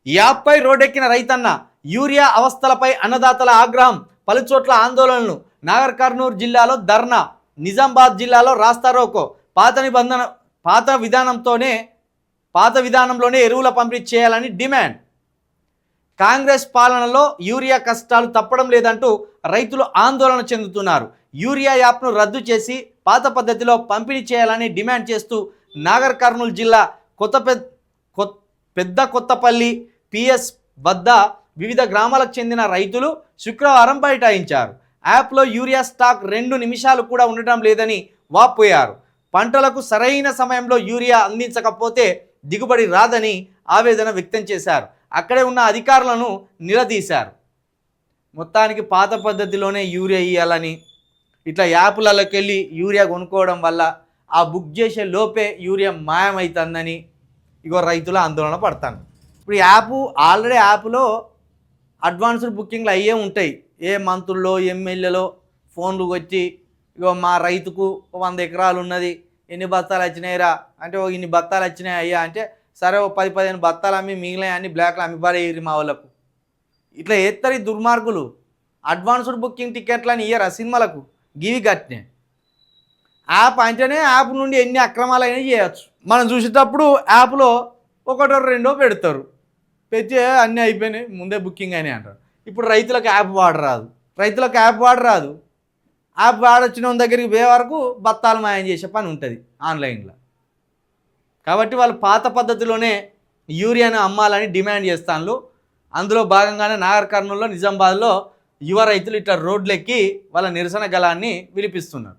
ఈ యాప్పై రోడ్డెక్కిన రైతన్న, యూరియా అవస్థలపై అన్నదాతల ఆగ్రహం, పలుచోట్ల ఆందోళనలు. నాగర్ కర్నూలు జిల్లాలో ధర్నా, నిజామాబాద్ జిల్లాలో రాస్తారోకో. పాత విధానంలోనే ఎరువుల పంపిణీ చేయాలని డిమాండ్. కాంగ్రెస్ పాలనలో యూరియా కష్టాలు తప్పడం లేదంటూ రైతులు ఆందోళన చెందుతున్నారు. యూరియా యాప్ను రద్దు చేసి పాత పద్ధతిలో పంపిణీ చేయాలని డిమాండ్ చేస్తూ నాగర్ కర్నూలు జిల్లా పెద్ద కొత్తపల్లి పిఎస్ వద్ద వివిధ గ్రామాలకు చెందిన రైతులు శుక్రవారం బైఠాయించారు. యాప్లో యూరియా స్టాక్ 2 నిమిషాలు కూడా ఉండటం లేదని వాపోయారు. పంటలకు సరైన సమయంలో యూరియా అందించకపోతే దిగుబడి రాదని ఆవేదన వ్యక్తం చేశారు. అక్కడే ఉన్న అధికారులను నిలదీశారు. మొత్తానికి పాత పద్ధతిలోనే యూరియా ఇవ్వాలని, ఇట్లా యాప్లలోకి వెళ్ళి యూరియా కొనుక్కోవడం వల్ల ఆ బుక్ చేసే లోపే యూరియా మాయమవుతుందని ఇగో రైతుల ఆందోళన పడతాను. ఇప్పుడు ఆల్రెడీ యాప్లో అడ్వాన్స్డ్ బుకింగ్లు అయ్యే ఉంటాయి. ఏ మంత్రుల్లో ఎమ్మెల్యేలో ఫోన్లు వచ్చి ఇగో మా రైతుకు 100 ఎకరాలు ఉన్నది, ఎన్ని బత్తాలు వచ్చినాయిరా అంటే ఇన్ని బత్తాలు వచ్చినాయి అయ్యా అంటే సరే 10-15 బత్తాలు అమ్మి మిగిలిన అన్ని బ్లాక్లు అమ్మి పారేయరు మా వాళ్ళకు. ఇట్లా ఎత్తరి దుర్మార్గులు. అడ్వాన్స్డ్ బుకింగ్ టికెట్లని ఇయ్యరా సినిమాలకు, గివి గట్టినే. యాప్ అంటేనే యాప్ నుండి ఎన్ని అక్రమాలు అయినా చేయవచ్చు. మనం చూసేటప్పుడు యాప్లో 1-2 పెడతారు, పెట్టి అన్నీ అయిపోయినాయి ముందే బుకింగ్ అయినాయి అంటారు. ఇప్పుడు రైతులకు యాప్ వాడరాదు. యాప్ వాడొచ్చిన దగ్గరికి పోయే వరకు బత్తాలు మాయం చేసే పని ఉంటుంది ఆన్లైన్లో. కాబట్టి వాళ్ళు పాత పద్ధతిలోనే యూరియాను అమ్మాలని డిమాండ్ చేస్తాను. అందులో భాగంగానే నాగర్ కర్నూలులో, నిజామాబాద్లో యువ రైతులు ఇట్లా రోడ్లెక్కి వాళ్ళ నిరసన గళాన్ని వినిపిస్తున్నారు.